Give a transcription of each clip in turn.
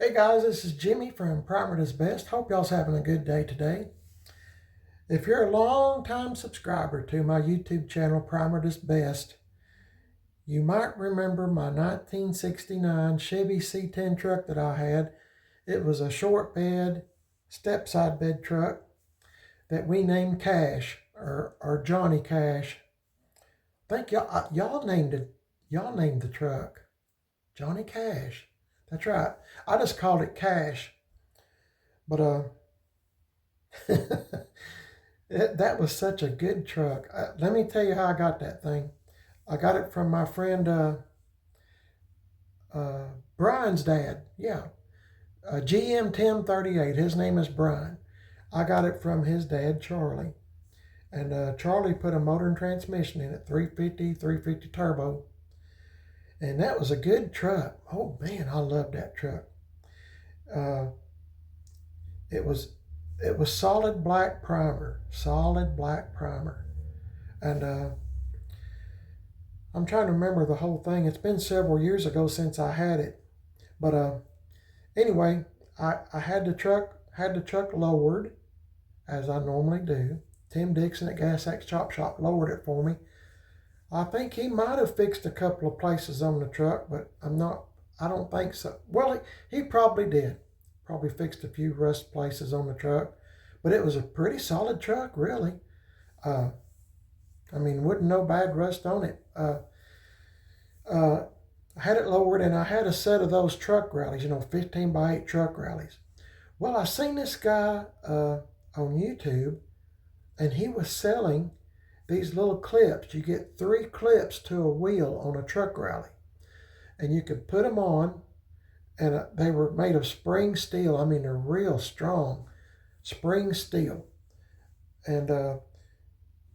Hey guys, this is Jimmy from Primer Does Best. Hope y'all's having a good day today. If you're a long-time subscriber to my YouTube channel, Primer Does Best, you might remember my 1969 Chevy C10 truck that I had. It was a short bed, step side bed truck that we named Cash or Johnny Cash. I think y'all named it. Y'all named the truck Johnny Cash. That's right. I just called it Cash, but that was such a good truck. Let me tell you how I got that thing. I got it from my friend Brian's dad. Yeah, GM 1038. His name is Brian. I got it from his dad, Charlie. And Charlie put a motor and transmission in it, 350 turbo. And that was a good truck. Oh man, I loved that truck. Uh, it was solid black primer, and I'm trying to remember the whole thing. It's been several years ago since I had it, but anyway, I had the truck lowered as I normally do. Tim Dixon at Gas X Chop Shop lowered it for me. I think he might have fixed a couple of places on the truck, but I don't think so. Well, he probably did. Probably fixed a few rust places on the truck, but it was a pretty solid truck, really. Uh, I mean, wouldn't no bad rust on it. I had it lowered, and I had a set of those truck rallies, 15 by 8 truck rallies. Well, I seen this guy on YouTube, and he was selling these little clips. You get 3 clips to a wheel on a truck rally, and you could put them on, and they were made of spring steel. I mean, they're real strong spring steel, and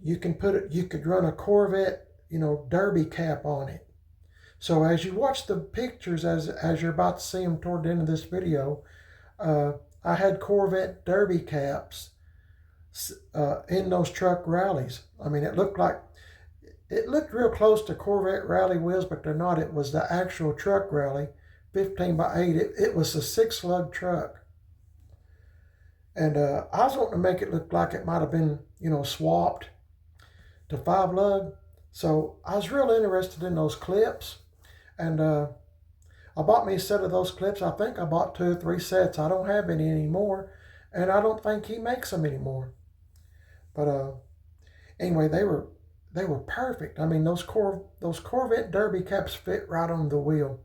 you could run a Corvette, derby cap on it. So as you watch the pictures, as you're about to see them toward the end of this video, I had Corvette derby caps in those truck rallies. I mean, it looked real close to Corvette rally wheels, but they're not. It was the actual truck rally, 15 by 8. It was a 6-lug truck. And I was wanting to make it look like it might have been, swapped to 5-lug. So I was real interested in those clips. And I bought me a set of those clips. I think I bought 2 or 3 sets. I don't have any anymore. And I don't think he makes them anymore. But anyway, they were perfect. I mean, those Corvette derby caps fit right on the wheel.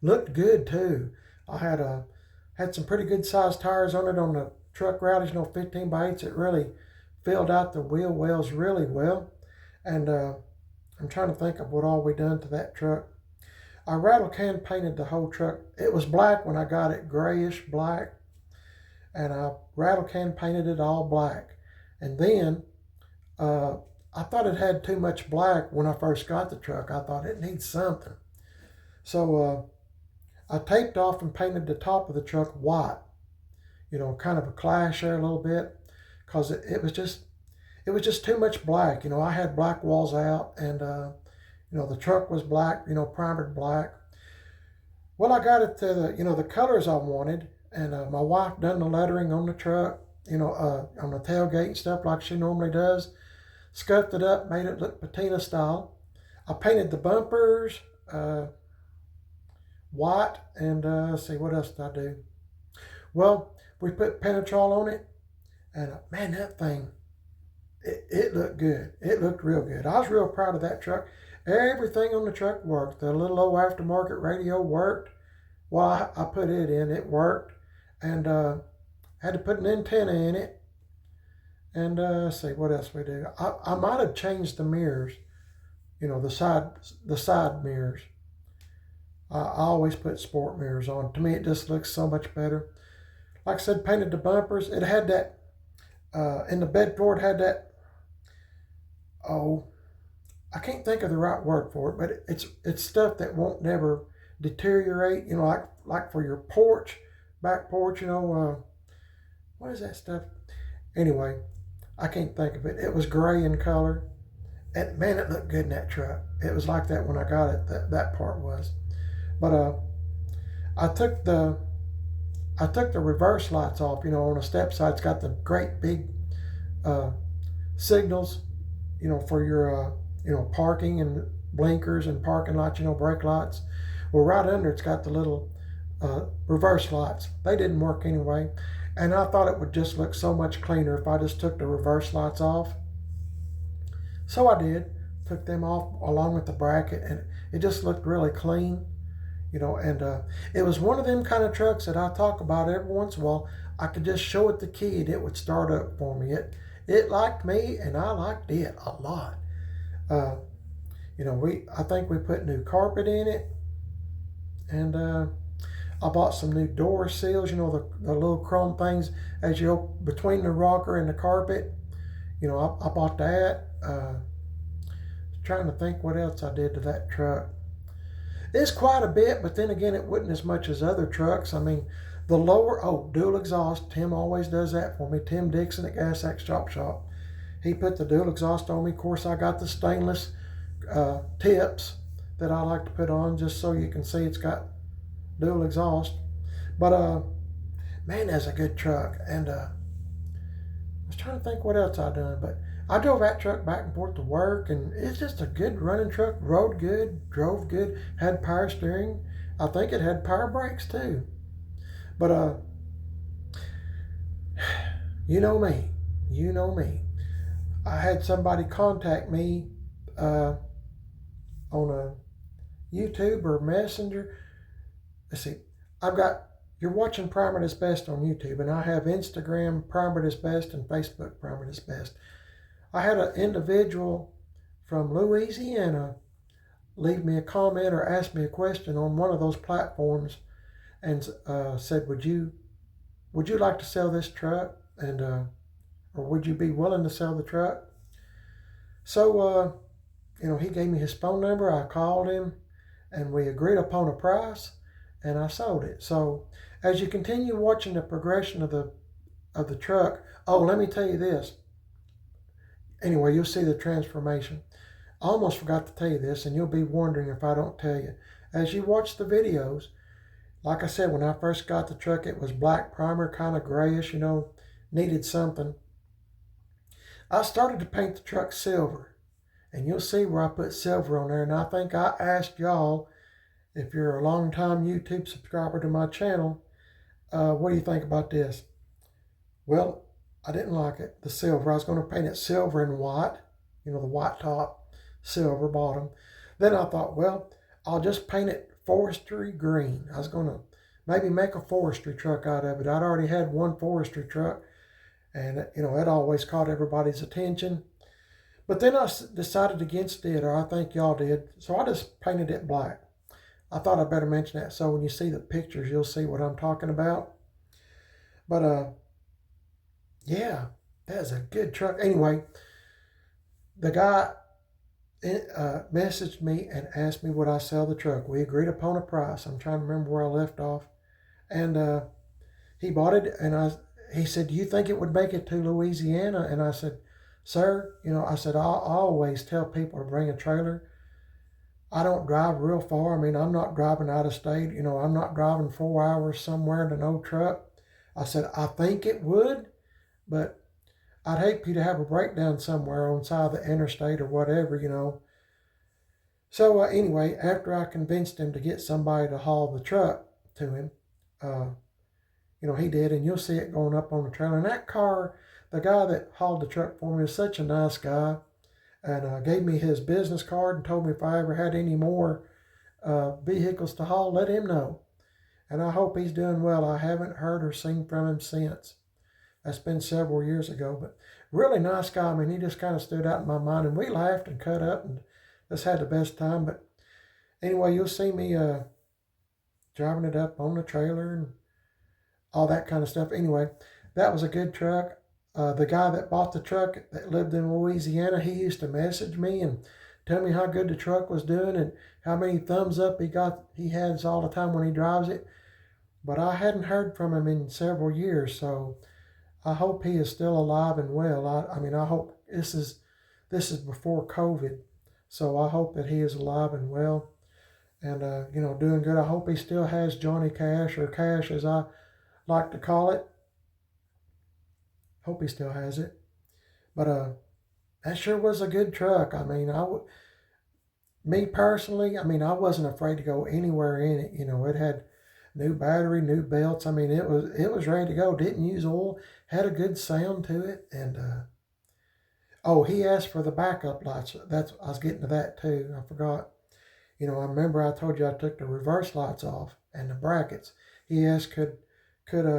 Looked good too. I had some pretty good sized tires on it on the truck rallies, 15 by 8s. It really filled out the wheel wells really well. And I'm trying to think of what all we done to that truck. I rattle can painted the whole truck. It was black when I got it, grayish black. And I rattle can painted it all black. And then I thought it had too much black when I first got the truck. I thought it needs something. So I taped off and painted the top of the truck white. Kind of a clash there a little bit, because it was just too much black. I had black walls out, and the truck was black, primered black. Well, I got it to the colors I wanted, and my wife done the lettering on the truck, on the tailgate and stuff like she normally does. Scuffed it up, made it look patina style. I painted the bumpers white, and let's see, what else did I do? Well, we put Penetrol on it, and man, that thing, it looked good. It looked real good. I was real proud of that truck. Everything on the truck worked. The little old aftermarket radio worked. Well, I put it in. It worked. And had to put an antenna in it. And let's see, what else we do? I might have changed the mirrors. The side mirrors. I always put sport mirrors on. To me, it just looks so much better. Like I said, painted the bumpers. It had that, in the bed floor, it had that, I can't think of the right word for it, but it's stuff that won't never deteriorate, like for your porch, back porch, what is that stuff? Anyway, I can't think of it. It was gray in color. And man, it looked good in that truck. It was like that when I got it, that part was. But I took the I took the reverse lights off. You know, on the step side, it's got the great big uh, signals. You know, for your parking and blinkers and parking lights. You know, brake lights. Well, right under it's got the little reverse lights. They didn't work anyway, and I thought it would just look so much cleaner if I just took the reverse lights off. So I did. Took them off along with the bracket, and it just looked really clean. You know, and it was one of them kind of trucks that I talk about every once in a while. I could just show it the key and it would start up for me. It liked me and I liked it a lot. Uh, I think we put new carpet in it, and I bought some new door seals. You know, the little chrome things as you go between the rocker and the carpet. You know, I bought that. Trying to think what else I did to that truck. It's quite a bit, but then again, it wasn't as much as other trucks. I mean, the lower, dual exhaust. Tim always does that for me. Tim Dixon at Gas X Chop Shop. He put the dual exhaust on me. Of course, I got the stainless tips that I like to put on just so you can see it's got dual exhaust. But man, that's a good truck. And I was trying to think what else I done, but I drove that truck back and forth to work, and it's just a good running truck. Rode good, drove good, had power steering. I think it had power brakes too. But you know me, you know me. I had somebody contact me on a YouTube or Messenger. Let's see, you're watching Primer Is Best on YouTube, and I have Instagram Primer Is Best and Facebook Primer Is Best. I had an individual from Louisiana leave me a comment or ask me a question on one of those platforms, and said, "Would you like to sell this truck?" And or would you be willing to sell the truck? So he gave me his phone number. I called him, and we agreed upon a price, and I sold it. So as you continue watching the progression of the truck, let me tell you this. Anyway, you'll see the transformation. I almost forgot to tell you this, and you'll be wondering if I don't tell you. As you watch the videos, like I said, when I first got the truck, it was black primer, kind of grayish, needed something. I started to paint the truck silver, and you'll see where I put silver on there. And I think I asked y'all, if you're a long-time YouTube subscriber to my channel, what do you think about this? Well, I didn't like it, the silver. I was going to paint it silver and white, the white top, silver bottom. Then I thought, well, I'll just paint it forestry green. I was going to maybe make a forestry truck out of it. I'd already had one forestry truck, and it always caught everybody's attention. But then I decided against it, or I think y'all did, so I just painted it black. I thought I'd better mention that, so when you see the pictures, you'll see what I'm talking about. But yeah, that's a good truck. Anyway, the guy messaged me and asked me would I sell the truck. We agreed upon a price. I'm trying to remember where I left off. And he bought it, and he said, "Do you think it would make it to Louisiana?" And I said, "Sir, I always tell people to bring a trailer. I don't drive real far. I mean, I'm not driving out of state. I'm not driving 4 hours somewhere in an old truck." I said, "I think it would, but I'd hate for you to have a breakdown somewhere on the side of the interstate or whatever, So anyway, after I convinced him to get somebody to haul the truck to him, he did, and you'll see it going up on the trailer. And that car, the guy that hauled the truck for me, is such a nice guy, and gave me his business card and told me if I ever had any more vehicles to haul, let him know. And I hope he's doing well. I haven't heard or seen from him since. That's been several years ago, but really nice guy. I mean, he just kind of stood out in my mind, and we laughed and cut up and just had the best time. But anyway, you'll see me driving it up on the trailer and all that kind of stuff. Anyway, that was a good truck. The guy that bought the truck that lived in Louisiana, he used to message me and tell me how good the truck was doing and how many thumbs up he has all the time when he drives it. But I hadn't heard from him in several years, so I hope he is still alive and well. I hope this is before COVID, so I hope that he is alive and well. and doing good. I hope he still has Johnny Cash, or Cash as I like to call it. Hope he still has it. But that sure was a good truck. I mean, me personally, I mean, I wasn't afraid to go anywhere in it. It had new battery, new belts. I mean, it was ready to go. Didn't use oil. Had a good sound to it. And oh, he asked for the backup lights. I was getting to that too. I forgot. I remember I told you I took the reverse lights off and the brackets. He asked could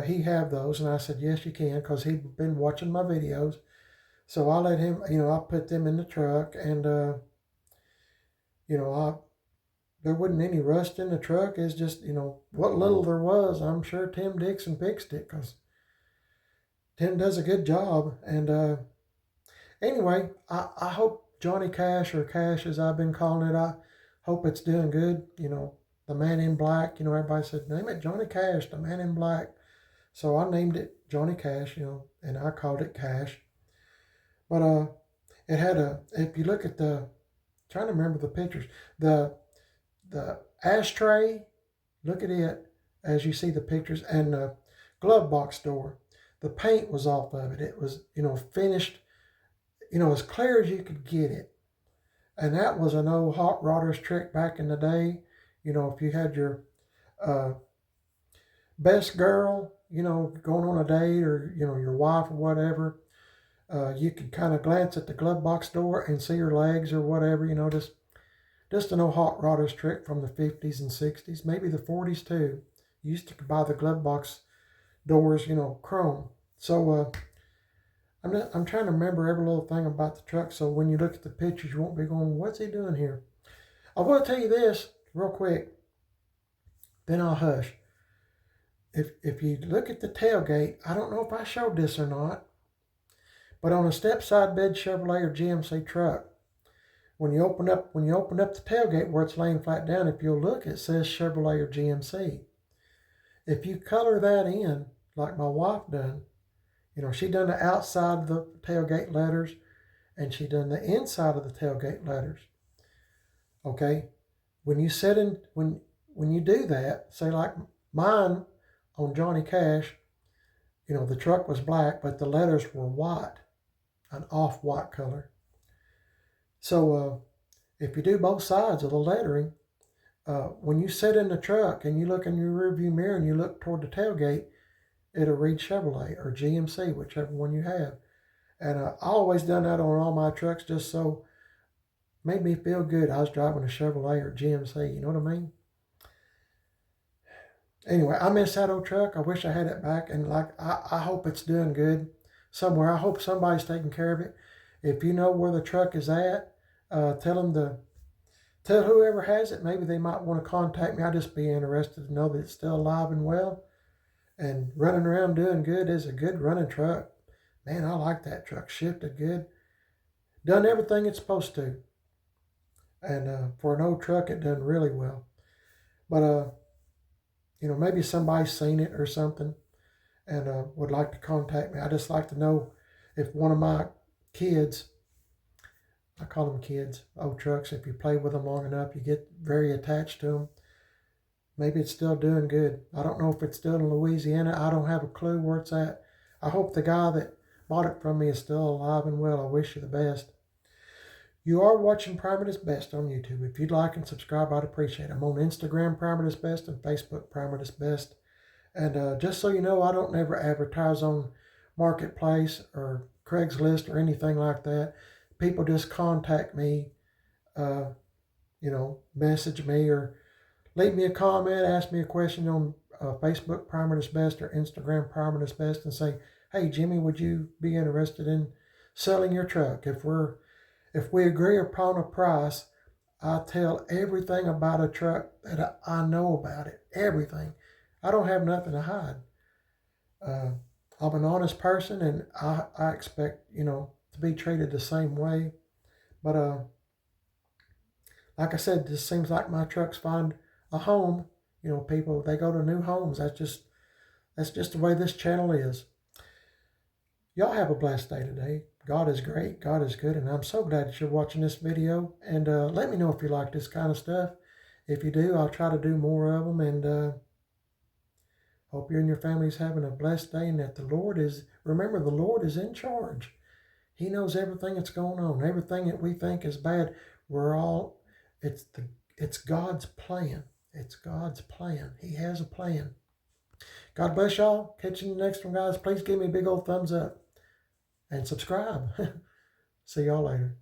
he have those, and I said yes, you can, because he'd been watching my videos. So I let him. I put them in the truck, and I there wasn't any rust in the truck. It's just, what little there was, I'm sure Tim Dixon fixed it, because Tim does a good job. And anyway, I hope Johnny Cash, or Cash as I've been calling it, I hope it's doing good. The Man in Black, everybody said, name it Johnny Cash, the Man in Black. So I named it Johnny Cash, and I called it Cash. But it had if you look at trying to remember the pictures, the ashtray, look at it as you see the pictures, and the glove box door. The paint was off of it. It was, finished, as clear as you could get it. And that was an old hot rodder's trick back in the day. If you had your best girl, going on a date, or, your wife or whatever, you could kind of glance at the glove box door and see her legs or whatever, just an old hot rodder's trick from the 50s and 60s, maybe the 40s too. You used to buy the glove box doors, chrome. So I'm trying to remember every little thing about the truck, so when you look at the pictures, you won't be going, what's he doing here? I want to tell you this real quick, then I'll hush. If you look at the tailgate, I don't know if I showed this or not, but on a step side bed Chevrolet or GMC truck, when you open up the tailgate where it's laying flat down, if you'll look, it says Chevrolet or GMC. If you color that in, like my wife done, she done the outside of the tailgate letters, and she done the inside of the tailgate letters. Okay, when you when you do that, say like mine on Johnny Cash, the truck was black, but the letters were white, an off-white color. So if you do both sides of the lettering, when you sit in the truck and you look in your rearview mirror and you look toward the tailgate, it'll read Chevrolet or GMC, whichever one you have. And I always done that on all my trucks, just so made me feel good. I was driving a Chevrolet or GMC, you know what I mean? Anyway, I miss that old truck. I wish I had it back, and I hope it's doing good somewhere. I hope somebody's taking care of it. If you know where the truck is at, tell whoever has it. Maybe they might want to contact me. I'd just be interested to know that it's still alive and well, and running around doing good. Is a good running truck. Man, I like that truck. Shifted good. Done everything it's supposed to. And for an old truck, it done really well. But maybe somebody's seen it or something, and would like to contact me. I just like to know if one of my kids, I call them kids, old trucks, if you play with them long enough, you get very attached to them. Maybe it's still doing good. I don't know if it's still in Louisiana. I don't have a clue where it's at. I hope the guy that bought it from me is still alive and well. I wish you the best. You are watching Prime It Is Best on YouTube. If you'd like and subscribe, I'd appreciate it. I'm on Instagram, Prime It Is Best, and Facebook, Prime It Is Best. And just so you know, I don't never advertise on Marketplace or Craigslist or anything like that. People just contact me, message me, or leave me a comment, ask me a question on Facebook, Prime It Is Best, or Instagram, Prime It Is Best, and say, hey, Jimmy, would you be interested in selling your truck? If we agree upon a price, I tell everything about a truck that I know about it. Everything. I don't have nothing to hide. I'm an honest person, and I expect, to be treated the same way. But like I said, this seems like my trucks find a home. People, they go to new homes. That's just the way this channel is. Y'all have a blessed day today. God is great. God is good. And I'm so glad that you're watching this video. And let me know if you like this kind of stuff. If you do, I'll try to do more of them. And hope you and your family's having a blessed day, and that remember, the Lord is in charge. He knows everything that's going on. Everything that we think is bad, it's it's God's plan. It's God's plan. He has a plan. God bless y'all. Catch you in the next one, guys. Please give me a big old thumbs up and subscribe. See y'all later.